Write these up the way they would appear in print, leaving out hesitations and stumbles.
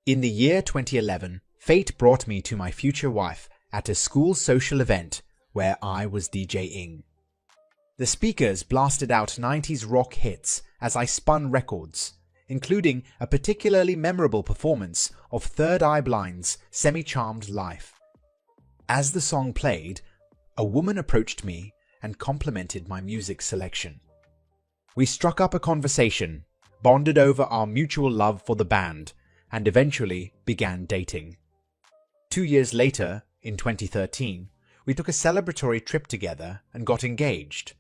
In the year 2011, fate brought me to my future wife at a school social event where I was DJing. The speakers blasted out 90s rock hits as I spun records, including a particularly memorable performance of Third Eye Blind's Semi-Charmed Life. As the song played, a woman approached me and complimented my music selection. We struck up a conversation, bonded over our mutual love for the band, and eventually began dating. 2 years later, in 2013, we took a celebratory trip together and got engaged.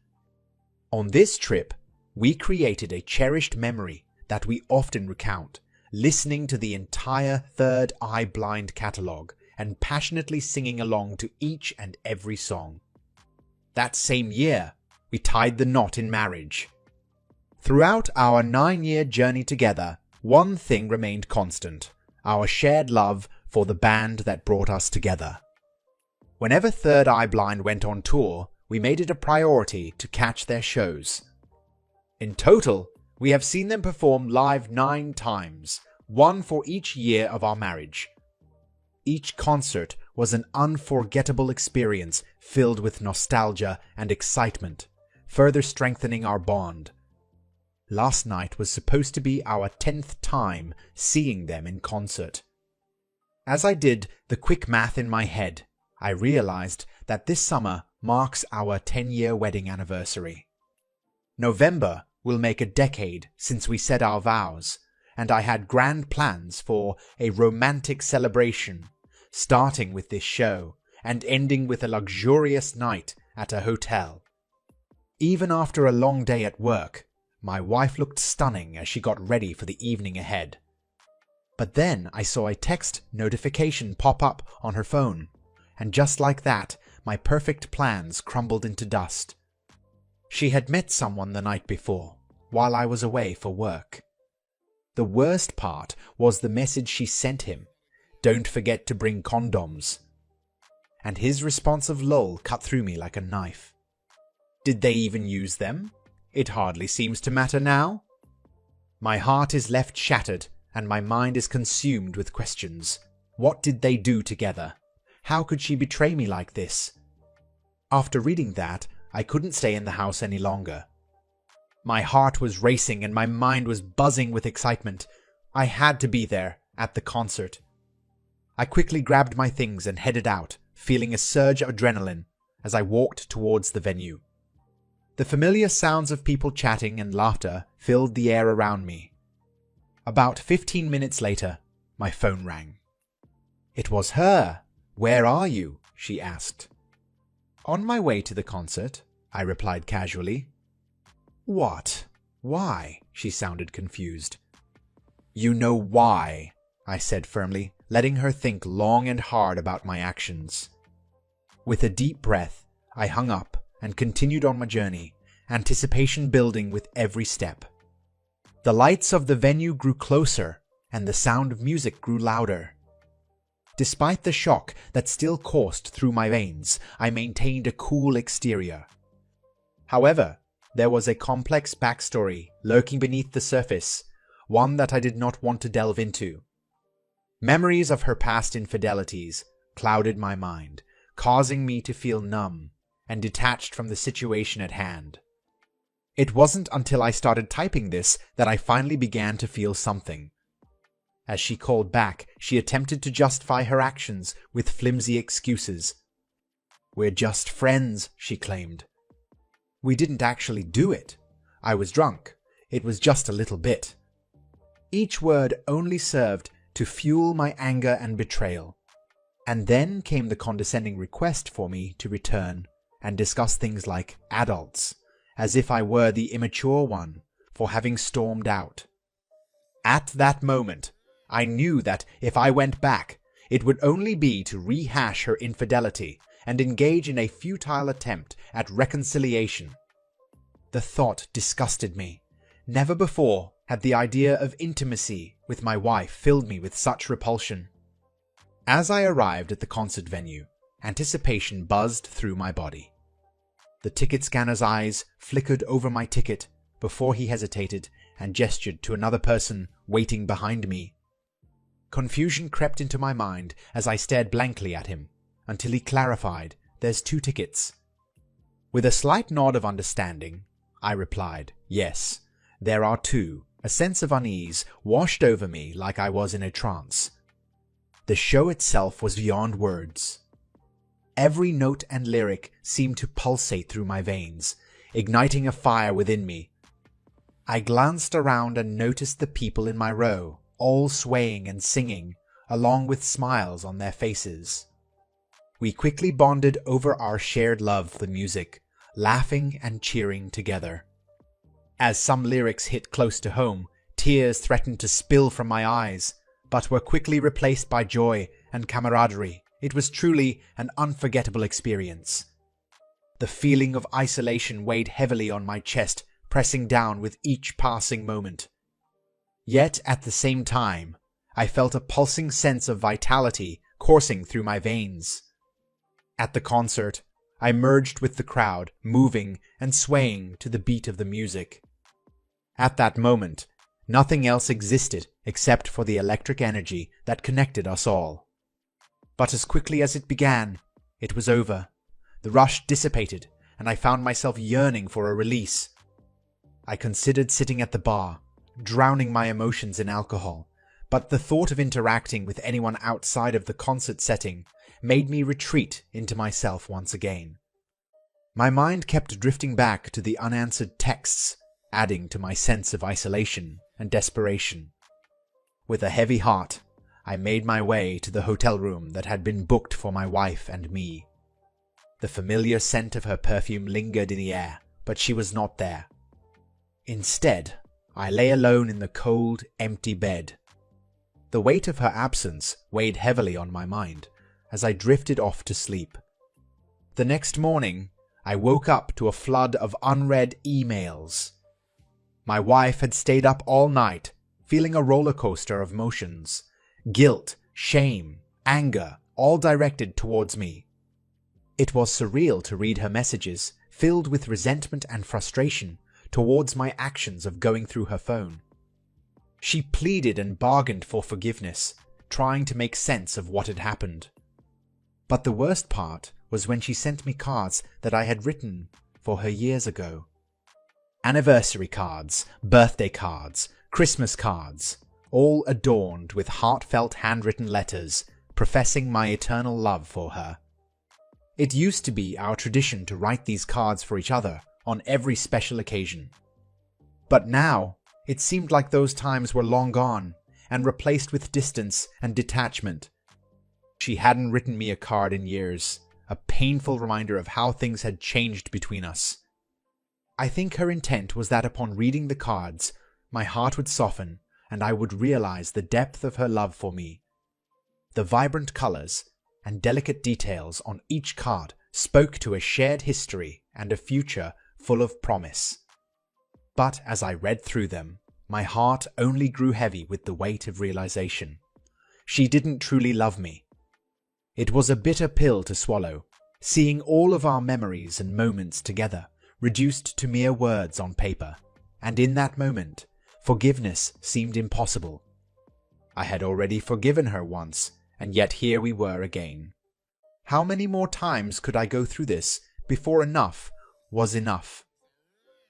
On this trip, we created a cherished memory that we often recount, listening to the entire Third Eye Blind catalogue and passionately singing along to each and every song. That same year, we tied the knot in marriage. Throughout our 9-year journey together, one thing remained constant: our shared love for the band that brought us together. Whenever Third Eye Blind went on tour, we made it a priority to catch their shows. In total, we have seen them perform live 9 times, one for each year of our marriage. Each concert was an unforgettable experience filled with nostalgia and excitement, further strengthening our bond. Last night was supposed to be our 10th time seeing them in concert. As I did the quick math in my head, I realized that this summer marks our 10-year wedding anniversary. November will make a decade since we said our vows, and I had grand plans for a romantic celebration, starting with this show and ending with a luxurious night at a hotel. Even after a long day at work, my wife looked stunning as she got ready for the evening ahead. But then I saw a text notification pop up on her phone, and just like that, my perfect plans crumbled into dust. She had met someone the night before, while I was away for work. The worst part was the message she sent him: "Don't forget to bring condoms." And his response of lol cut through me like a knife. Did they even use them? It hardly seems to matter now. My heart is left shattered, and my mind is consumed with questions. What did they do together? How could she betray me like this? After reading that, I couldn't stay in the house any longer. My heart was racing and my mind was buzzing with excitement. I had to be there, at the concert. I quickly grabbed my things and headed out, feeling a surge of adrenaline as I walked towards the venue. The familiar sounds of people chatting and laughter filled the air around me. About 15 minutes later, my phone rang. It was her. "Where are you?" she asked. "On my way to the concert," I replied casually. "What? Why?" she sounded confused. "You know why," I said firmly, letting her think long and hard about my actions. With a deep breath, I hung up and continued on my journey, anticipation building with every step. The lights of the venue grew closer, and the sound of music grew louder. Despite the shock that still coursed through my veins, I maintained a cool exterior. However, there was a complex backstory lurking beneath the surface, one that I did not want to delve into. Memories of her past infidelities clouded my mind, causing me to feel numb and detached from the situation at hand. It wasn't until I started typing this that I finally began to feel something. As she called back, she attempted to justify her actions with flimsy excuses. "We're just friends," she claimed. "We didn't actually do it. I was drunk. It was just a little bit." Each word only served to fuel my anger and betrayal. And then came the condescending request for me to return and discuss things like adults, as if I were the immature one for having stormed out. At that moment, I knew that if I went back, it would only be to rehash her infidelity and engage in a futile attempt at reconciliation. The thought disgusted me. Never before had the idea of intimacy with my wife filled me with such repulsion. As I arrived at the concert venue, anticipation buzzed through my body. The ticket scanner's eyes flickered over my ticket before he hesitated and gestured to another person waiting behind me. Confusion crept into my mind as I stared blankly at him, until he clarified, "There's 2 tickets." With a slight nod of understanding, I replied, "Yes, there are 2. A sense of unease washed over me like I was in a trance. The show itself was beyond words. Every note and lyric seemed to pulsate through my veins, igniting a fire within me. I glanced around and noticed the people in my row, all swaying and singing, along with smiles on their faces. We quickly bonded over our shared love for the music, laughing and cheering together. As some lyrics hit close to home, tears threatened to spill from my eyes, but were quickly replaced by joy and camaraderie. It was truly an unforgettable experience. The feeling of isolation weighed heavily on my chest, pressing down with each passing moment. Yet at the same time, I felt a pulsing sense of vitality coursing through my veins. At the concert, I merged with the crowd, moving and swaying to the beat of the music. At that moment, nothing else existed except for the electric energy that connected us all. But as quickly as it began, it was over. The rush dissipated, and I found myself yearning for a release. I considered sitting at the bar, drowning my emotions in alcohol, but the thought of interacting with anyone outside of the concert setting made me retreat into myself once again. My mind kept drifting back to the unanswered texts, adding to my sense of isolation and desperation. With a heavy heart, I made my way to the hotel room that had been booked for my wife and me. The familiar scent of her perfume lingered in the air, but she was not there. Instead, I lay alone in the cold, empty bed. The weight of her absence weighed heavily on my mind as I drifted off to sleep. The next morning, I woke up to a flood of unread emails. My wife had stayed up all night, feeling a roller coaster of emotions. Guilt, shame, anger, all directed towards me. It was surreal to read her messages, filled with resentment and frustration towards my actions of going through her phone. She pleaded and bargained for forgiveness, trying to make sense of what had happened. But the worst part was when she sent me cards that I had written for her years ago. Anniversary cards, birthday cards, Christmas cards, all adorned with heartfelt handwritten letters professing my eternal love for her. It used to be our tradition to write these cards for each other on every special occasion. But now, it seemed like those times were long gone and replaced with distance and detachment. She hadn't written me a card in years, a painful reminder of how things had changed between us. I think her intent was that upon reading the cards, my heart would soften and I would realize the depth of her love for me. The vibrant colors and delicate details on each card spoke to a shared history and a future full of promise. But as I read through them, my heart only grew heavy with the weight of realization. She didn't truly love me. It was a bitter pill to swallow, seeing all of our memories and moments together reduced to mere words on paper, and in that moment, forgiveness seemed impossible. I had already forgiven her once, and yet here we were again. How many more times could I go through this before enough was enough?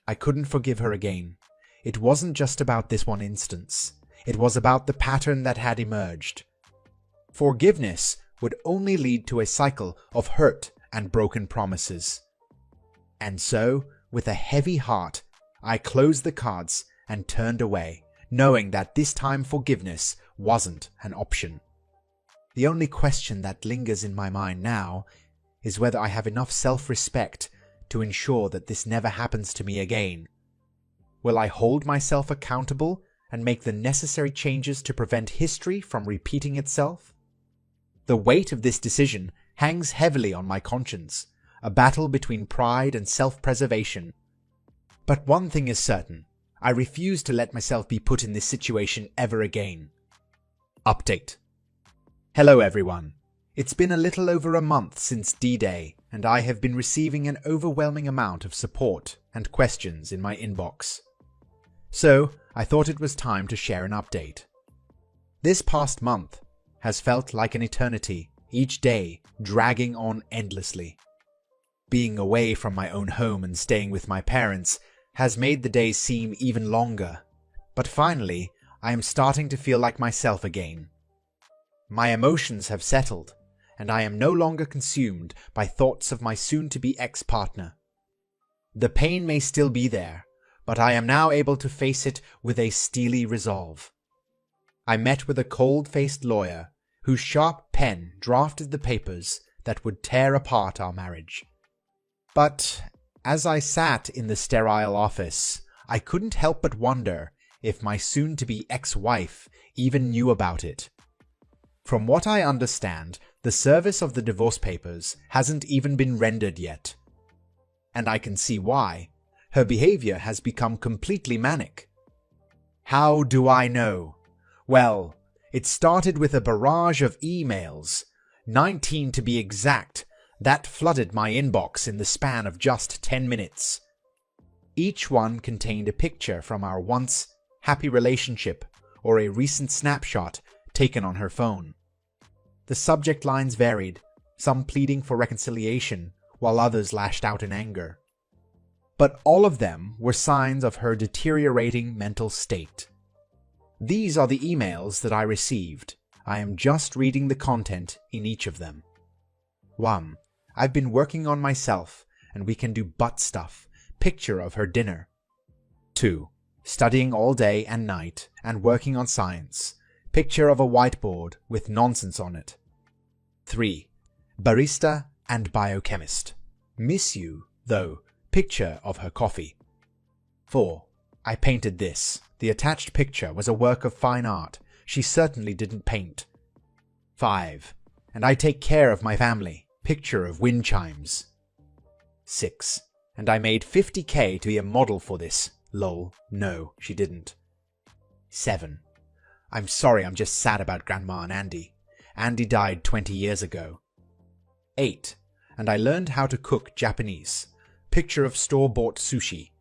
I couldn't forgive her again. It wasn't just about this one instance. It was about the pattern that had emerged. Forgiveness would only lead to a cycle of hurt and broken promises. And so, with a heavy heart, I closed the cards and turned away, knowing that this time forgiveness wasn't an option. The only question that lingers in my mind now is whether I have enough self-respect to ensure that this never happens to me again. Will I hold myself accountable and make the necessary changes to prevent history from repeating itself? The weight of this decision hangs heavily on my conscience, a battle between pride and self-preservation. But one thing is certain, I refuse to let myself be put in this situation ever again. Update. Hello everyone. It's been a little over a month since D-Day, and I have been receiving an overwhelming amount of support and questions in my inbox. So, I thought it was time to share an update. This past month has felt like an eternity, each day dragging on endlessly. Being away from my own home and staying with my parents has made the days seem even longer, but finally I am starting to feel like myself again. My emotions have settled, and I am no longer consumed by thoughts of my soon-to-be ex-partner. The pain may still be there, but I am now able to face it with a steely resolve. I met with a cold-faced lawyer whose sharp pen drafted the papers that would tear apart our marriage. But as I sat in the sterile office, I couldn't help but wonder if my soon-to-be ex-wife even knew about it. From what I understand, the service of the divorce papers hasn't even been rendered yet. And I can see why. Her behavior has become completely manic. How do I know? Well, it started with a barrage of emails, 19 to be exact, that flooded my inbox in the span of just 10 minutes. Each one contained a picture from our once happy relationship or a recent snapshot taken on her phone. The subject lines varied, some pleading for reconciliation, while others lashed out in anger. But all of them were signs of her deteriorating mental state. These are the emails that I received. I am just reading the content in each of them. 1. I've been working on myself, and we can do butt stuff. Picture of her dinner. 2. Studying all day and night and working on science. Picture of a whiteboard with nonsense on it. 3. Barista and biochemist. Miss you, though. Picture of her coffee. 4. I painted this. The attached picture was a work of fine art. She certainly didn't paint. 5. And I take care of my family. Picture of wind chimes. 6. And I made 50k to be a model for this. Lol. No, she didn't. 7. I'm sorry, I'm just sad about Grandma and Andy. Andy died 20 years ago. 8. And I learned how to cook Japanese. Picture of store-bought sushi.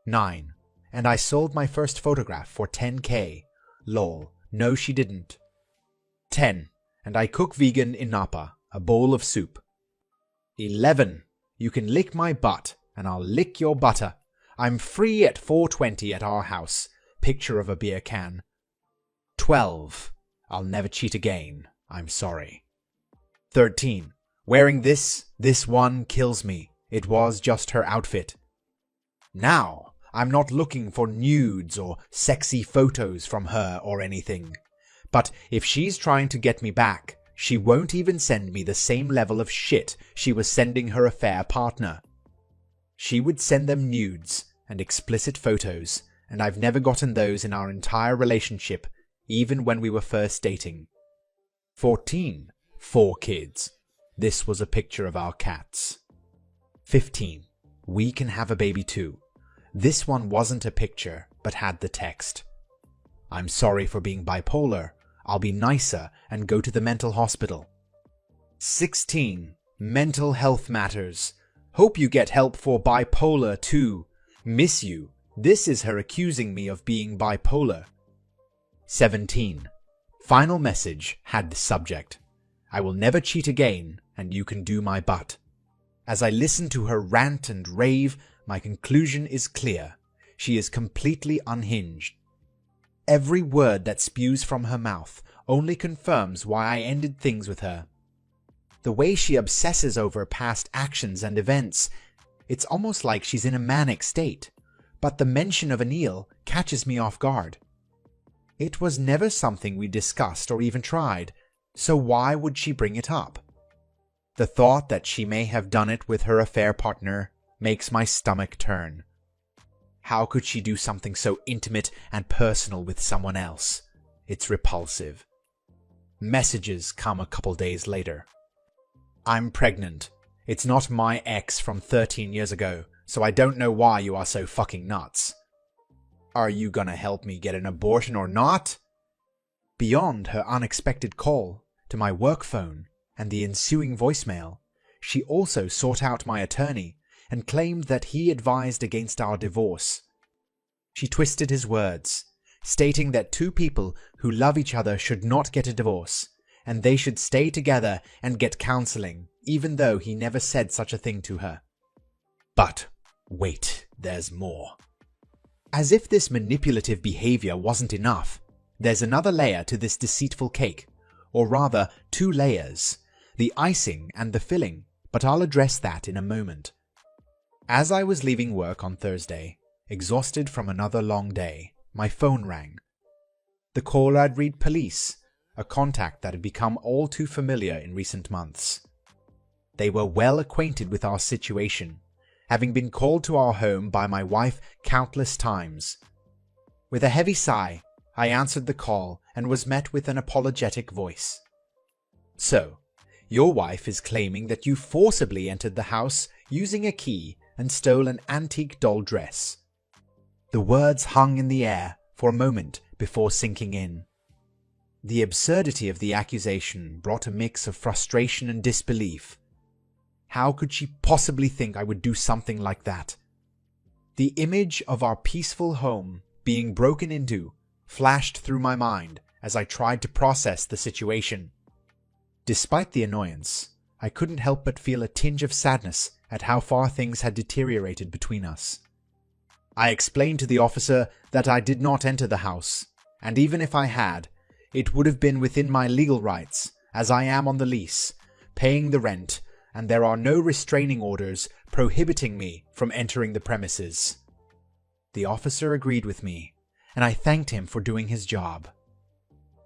9. And I sold my first photograph for 10k. Lol. No, she didn't. 10. And I cook vegan in Napa, a bowl of soup. 11. You can lick my butt, and I'll lick your butter. I'm free at 4:20 at our house. Picture of a beer can. 12. I'll never cheat again. I'm sorry. 13. Wearing this one kills me. It was just her outfit. Now, I'm not looking for nudes or sexy photos from her or anything. But if she's trying to get me back, she won't even send me the same level of shit she was sending her affair partner. She would send them nudes and explicit photos, and I've never gotten those in our entire relationship, even when we were first dating. 14. 4 kids. This was a picture of our cats. 15. We can have a baby too. This one wasn't a picture, but had the text. I'm sorry for being bipolar. I'll be nicer and go to the mental hospital. 16. Mental health matters. Hope you get help for bipolar too. Miss you. This is her accusing me of being bipolar. 17. Final message had the subject. I will never cheat again, and you can do my butt. As I listen to her rant and rave, my conclusion is clear. She is completely unhinged. Every word that spews from her mouth only confirms why I ended things with her. The way she obsesses over past actions and events, it's almost like she's in a manic state, but the mention of Anil catches me off guard. It was never something we discussed or even tried, so why would she bring it up? The thought that she may have done it with her affair partner makes my stomach turn. How could she do something so intimate and personal with someone else? It's repulsive. Messages come a couple days later. I'm pregnant. It's not my ex from 13 years ago, so I don't know why you are so fucking nuts. Are you gonna help me get an abortion or not? Beyond her unexpected call to my work phone and the ensuing voicemail, she also sought out my attorney and claimed that he advised against our divorce. She twisted his words, stating that two people who love each other should not get a divorce, and they should stay together and get counseling, even though he never said such a thing to her. But wait, there's more. As if this manipulative behavior wasn't enough, there's another layer to this deceitful cake, or rather, two layers, the icing and the filling, but I'll address that in a moment. As I was leaving work on Thursday, exhausted from another long day, my phone rang. The caller I'd read police, a contact that had become all too familiar in recent months. They were well acquainted with our situation, having been called to our home by my wife countless times. With a heavy sigh, I answered the call and was met with an apologetic voice. "So, your wife is claiming that you forcibly entered the house using a key and stole an antique doll dress." The words hung in the air for a moment before sinking in. The absurdity of the accusation brought a mix of frustration and disbelief. How could she possibly think I would do something like that? The image of our peaceful home being broken into flashed through my mind as I tried to process the situation. Despite the annoyance, I couldn't help but feel a tinge of sadness at how far things had deteriorated between us. I explained to the officer that I did not enter the house, and even if I had, it would have been within my legal rights, as I am on the lease, paying the rent, and there are no restraining orders prohibiting me from entering the premises. The officer agreed with me, and I thanked him for doing his job.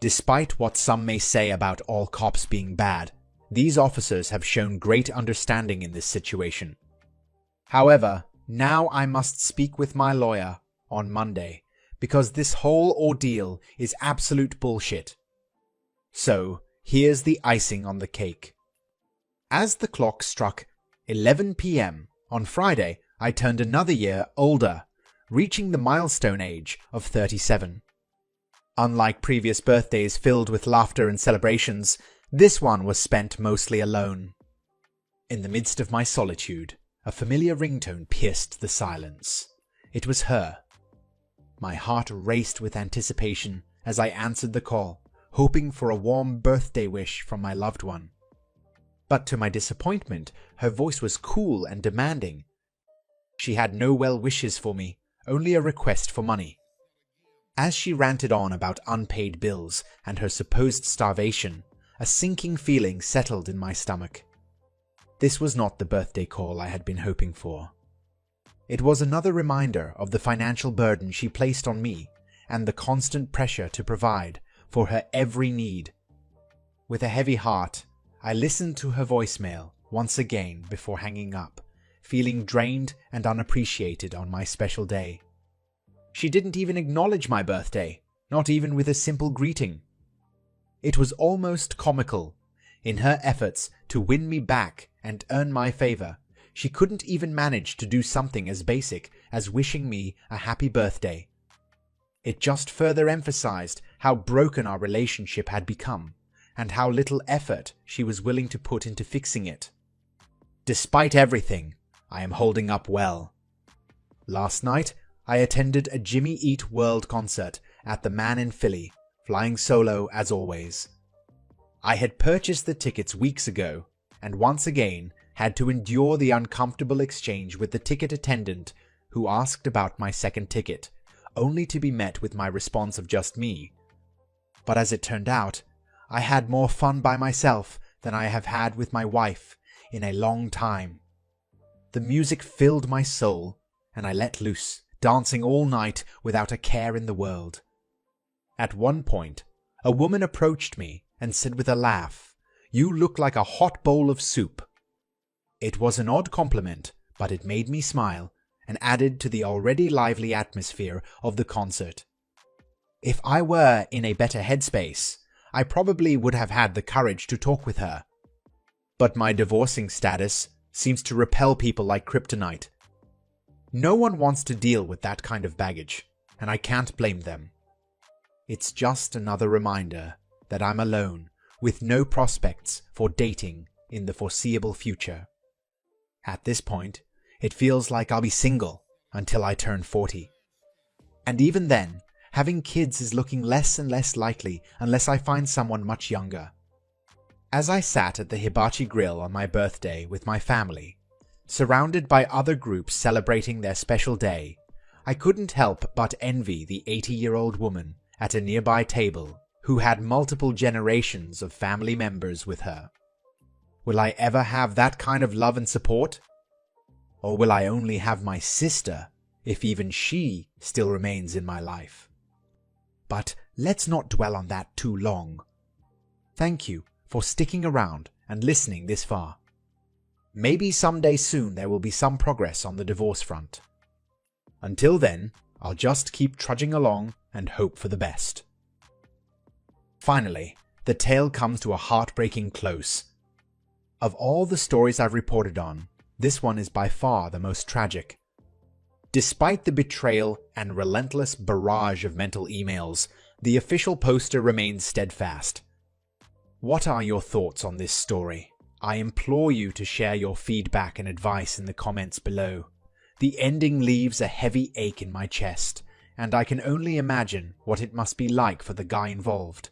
Despite what some may say about all cops being bad, these officers have shown great understanding in this situation. However, now I must speak with my lawyer on Monday, because this whole ordeal is absolute bullshit. So, here's the icing on the cake. As the clock struck 11 p.m. on Friday, I turned another year older, reaching the milestone age of 37. Unlike previous birthdays filled with laughter and celebrations, this one was spent mostly alone. In the midst of my solitude, a familiar ringtone pierced the silence. It was her. My heart raced with anticipation as I answered the call, hoping for a warm birthday wish from my loved one. But to my disappointment, her voice was cool and demanding. She had no well wishes for me, only a request for money. As she ranted on about unpaid bills and her supposed starvation, a sinking feeling settled in my stomach. This was not the birthday call I had been hoping for. It was another reminder of the financial burden she placed on me and the constant pressure to provide for her every need. With a heavy heart, I listened to her voicemail once again before hanging up, feeling drained and unappreciated on my special day. She didn't even acknowledge my birthday, not even with a simple greeting. It was almost comical. In her efforts to win me back and earn my favor, she couldn't even manage to do something as basic as wishing me a happy birthday. It just further emphasized how broken our relationship had become, and how little effort she was willing to put into fixing it. Despite everything, I am holding up well. Last night, I attended a Jimmy Eat World concert at the Man in Philly, flying solo as always. I had purchased the tickets weeks ago, and once again had to endure the uncomfortable exchange with the ticket attendant who asked about my second ticket, only to be met with my response of just me. But as it turned out, I had more fun by myself than I have had with my wife in a long time. The music filled my soul, and I let loose, dancing all night without a care in the world. At one point, a woman approached me and said with a laugh, "You look like a hot bowl of soup." It was an odd compliment, but it made me smile and added to the already lively atmosphere of the concert. If I were in a better headspace, I probably would have had the courage to talk with her. But my divorcing status seems to repel people like kryptonite. No one wants to deal with that kind of baggage, and I can't blame them. It's just another reminder that I'm alone, with no prospects for dating in the foreseeable future. At this point, it feels like I'll be single until I turn 40. And even then, Having kids is looking less and less likely unless I find someone much younger. As I sat at the hibachi grill on my birthday with my family, surrounded by other groups celebrating their special day, I couldn't help but envy the 80-year-old woman at a nearby table who had multiple generations of family members with her. Will I ever have that kind of love and support? Or will I only have my sister if even she still remains in my life? But let's not dwell on that too long. Thank you for sticking around and listening this far. Maybe someday soon there will be some progress on the divorce front. Until then, I'll just keep trudging along and hope for the best. Finally, the tale comes to a heartbreaking close. Of all the stories I've reported on, this one is by far the most tragic. Despite the betrayal and relentless barrage of mental emails, the official poster remains steadfast. What are your thoughts on this story? I implore you to share your feedback and advice in the comments below. The ending leaves a heavy ache in my chest, and I can only imagine what it must be like for the guy involved.